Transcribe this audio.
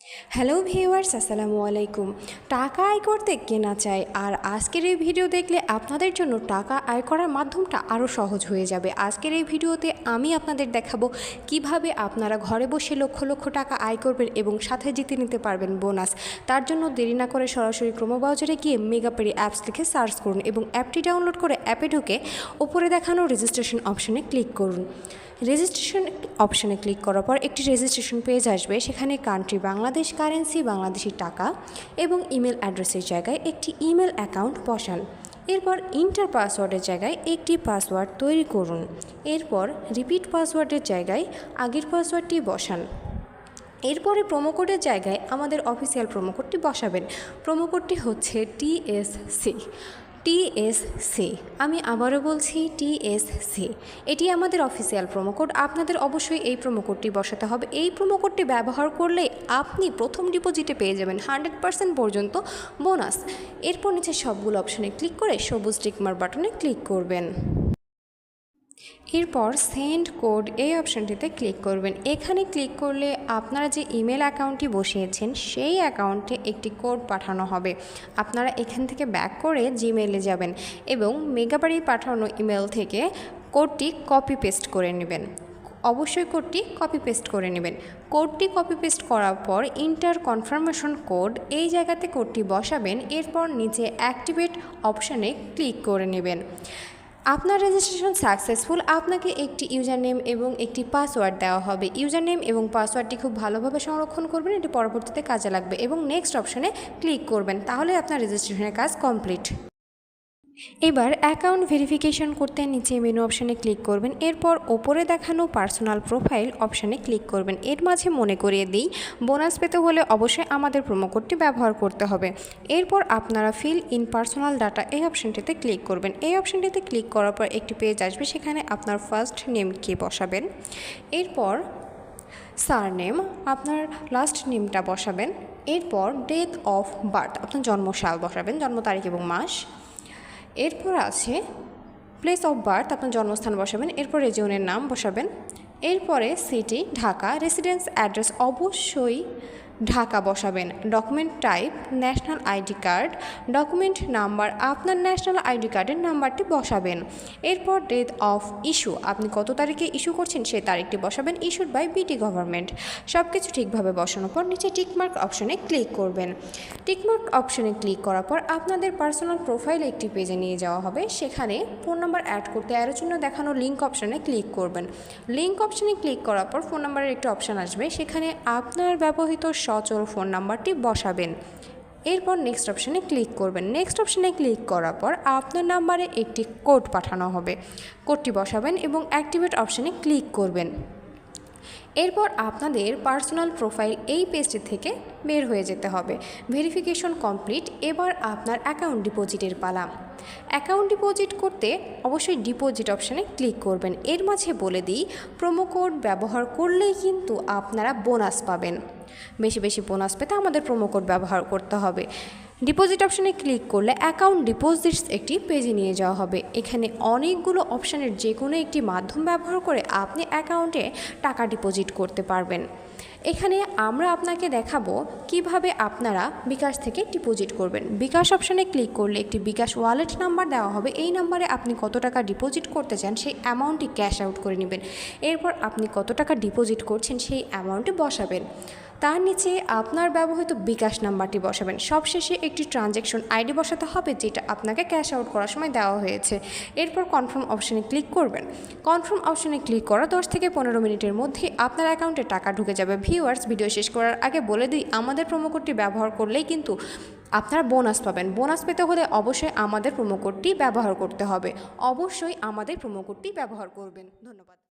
Hello viewers, আসসালামু আলাইকুম। টাকা আয় করতে কে না চায়, আর আজকের এই ভিডিও দেখলে আপনাদের জন্য টাকা আয় করার মাধ্যমটা আরও সহজ হয়ে যাবে। আজকের এই ভিডিওতে আমি আপনাদের দেখাবো কিভাবে আপনারা ঘরে বসে লক্ষ লক্ষ টাকা আয় করবেন এবং সাথে জিতে নিতে পারবেন বোনাস। তার জন্য দেরি না করে সরাসরি ক্রোমো ব্রাউজারে গিয়ে মেগাপেরি অ্যাপস লিখে সার্চ করুন এবং অ্যাপটি ডাউনলোড করে অ্যাপে ঢুকে ওপরে দেখানো রেজিস্ট্রেশন অপশনে ক্লিক করুন। রেজিস্ট্রেশন অপশানে ক্লিক করার পর একটি রেজিস্ট্রেশন পেজ আসবে। সেখানে কান্ট্রি বাংলাদেশ, কারেন্সি বাংলাদেশি টাকা এবং ইমেল অ্যাড্রেসের জায়গায় একটি ইমেল অ্যাকাউন্ট বসান। এরপর ইন্টার পাসওয়ার্ডের জায়গায় একটি পাসওয়ার্ড তৈরি করুন। এরপর রিপিট পাসওয়ার্ডের জায়গায় আগের পাসওয়ার্ডটি বসান। এরপরে প্রোমো কোডের জায়গায় আমাদের অফিসিয়াল প্রোমো কোডটি বসাবেন। প্রোমো কোডটি হচ্ছে টিএসসি। আমি আবারও বলছি টিএসসি। এটি আমাদের অফিসিয়াল প্রোমো কোড। আপনাদের অবশ্যই এই প্রোমো কোডটি বসাতে হবে। এই প্রোমো কোডটি ব্যবহার করলে আপনি প্রথম ডিপোজিটে পেয়ে যাবেন 100% পর্যন্ত বোনাস। এরপর নিচে সবগুলো অপশানে ক্লিক করে সবুজ টিকমার্ক বাটনে ক্লিক করবেন। এরপর সেন্ড কোড এই অপশানটিতে ক্লিক করবেন। এখানে ক্লিক করলে আপনারা যে ইমেল অ্যাকাউন্টটি বসিয়েছেন সেই অ্যাকাউন্টে একটি কোড পাঠানো হবে। আপনারা এখান থেকে ব্যাক করে জিমেইলে যাবেন এবং মেগাবাড়ি পাঠানো ইমেল থেকে কোডটি কপি পেস্ট করে নেবেন। অবশ্যই কোডটি কপি পেস্ট করে নেবেন। কোডটি কপি পেস্ট করার পর ইন্টার কনফার্মেশন কোড এই জায়গাতে কোডটি বসাবেন। এরপর নিচে অ্যাক্টিভেট অপশানে ক্লিক করে নেবেন। আপনার রেজিস্ট্রেশন সাকসেসফুল। আপনাকে একটি ইউজার নেম এবং একটি পাসওয়ার্ড দেওয়া হবে। ইউজার নেম এবং পাসওয়ার্ডটি খুব ভালোভাবে সংরক্ষণ করবেন, এটি পরবর্তীতে কাজে লাগবে এবং নেক্সট অপশানে ক্লিক করবেন। তাহলে আপনার রেজিস্ট্রেশনের কাজ কমপ্লিট। এবার অ্যাকাউন্ট ভেরিফিকেশন করতে নিচে মেনু অপশানে ক্লিক করবেন। এরপর ওপরে দেখানো পার্সোনাল প্রোফাইল অপশানে ক্লিক করবেন। এর মাঝে মনে করিয়ে দিই, বোনাস পেতে হলে অবশ্যই আমাদের প্রোমো কোডটি ব্যবহার করতে হবে। এরপর আপনারা ফিল ইন পার্সোনাল ডাটা এই অপশানটিতে ক্লিক করবেন। এই অপশানটিতে ক্লিক করার পর একটি পেজ আসবে। সেখানে আপনার ফার্স্ট নেমকে বসাবেন। এরপর সারনেম, আপনার লাস্ট নেমটা বসাবেন। এরপর ডেট অফ বার্থ, আপনার জন্মসাল বসাবেন, জন্ম তারিখ এবং মাস। এরপর আছে প্লেস অফ বার্থ, আপনার জন্মস্থান বসাবেন। এরপর রিজিয়নের নাম বসাবেন। এরপরে সিটি ঢাকা, রেসিডেন্স অ্যাড্রেস অবশ্যই ঢাকা বসাবেন। Document type national ID card, document number আপনার ন্যাশনাল আইডি কার্ডের নাম্বারটি বসাবেন। এরপর ডেট অফ ইস্যু, আপনি কত তারিখে ইস্যু করছেন সেই তারিখটি বসাবেন। ইস্যুড বাই বিটি গভর্নমেন্ট। সব কিছু ঠিকভাবে বসানোর পর নিচে টিকমার্ক অপশানে ক্লিক করবেন। টিকমার্ক অপশানে ক্লিক করার পর আপনাদের পার্সোনাল প্রোফাইল একটি পেজে নিয়ে যাওয়া হবে। সেখানে ফোন নাম্বার অ্যাড করতে এর জন্য দেখানো লিঙ্ক অপশানে ক্লিক করবেন। লিঙ্ক অপশানে ক্লিক করার পর ফোন নাম্বারের একটি অপশান আসবে। সেখানে আপনার ব্যবহৃত সচল ফোন নাম্বারটি বসাবেন। এরপর নেক্সট অপশানে ক্লিক করবেন। নেক্সট অপশানে ক্লিক করার পর আপনার নাম্বারে একটি কোড পাঠানো হবে। কোডটি বসাবেন এবং অ্যাক্টিভেট অপশানে ক্লিক করবেন। এরপর আপনাদের পার্সোনাল প্রোফাইল এই পেজটি থেকে বের হয়ে যেতে হবে। Verification complete. এবার আপনার অ্যাকাউন্ট ডিপোজিটের পালা। অ্যাকাউন্ট ডিপোজিট করতে অবশ্যই ডিপোজিট অপশানে ক্লিক করবেন। এর মাঝে বলে দিই, প্রোমো কোড ব্যবহার করলেই কিন্তু আপনারা বোনাস পাবেন। বেশি বেশি বোনাস পেতে আমাদের প্রোমো কোড ব্যবহার করতে হবে। ডিপোজিট অপশানে ক্লিক করলে অ্যাকাউন্ট ডিপোজিটস একটি পেজে নিয়ে যাওয়া হবে। এখানে অনেকগুলো অপশানের যে কোনো একটি মাধ্যম ব্যবহার করে আপনি অ্যাকাউন্টে টাকা ডিপোজিট করতে পারবেন। এখানে আমরা আপনাকে দেখাবো কিভাবে আপনারা বিকাশ থেকে ডিপোজিট করবেন। বিকাশ অপশানে ক্লিক করলে একটি বিকাশ ওয়ালেট নাম্বার দেওয়া হবে। এই নাম্বারে আপনি কত টাকা ডিপোজিট করতে চান সেই অ্যামাউন্টটি ক্যাশ আউট করে নেবেন। এরপর আপনি কত টাকা ডিপোজিট করছেন সেই অ্যামাউন্টে বসাবেন। তার নিচে আপনার ব্যবহৃত বিকাশ নাম্বারটি বসাবেন। সবশেষে একটি ট্রানজ্যাকশন আইডি বসাতে হবে, যেটা আপনাকে ক্যাশ আউট করার সময় দেওয়া হয়েছে। এরপর কনফার্ম অপশানে ক্লিক করবেন। কনফার্ম অপশানে ক্লিক করা 10 থেকে 15 মিনিটের মধ্যে আপনার অ্যাকাউন্টে টাকা ঢুকে যাবে। ভিউয়ার্স, ভিডিও শেষ করার আগে বলে দিই, আমাদের প্রোমো কোডটি ব্যবহার করলেই কিন্তু আপনারা বোনাস পাবেন। বোনাস পেতে হলে অবশ্যই আমাদের প্রোমো কোডটি ব্যবহার করতে হবে। অবশ্যই আমাদের প্রোমো কোডটি ব্যবহার করবেন। ধন্যবাদ।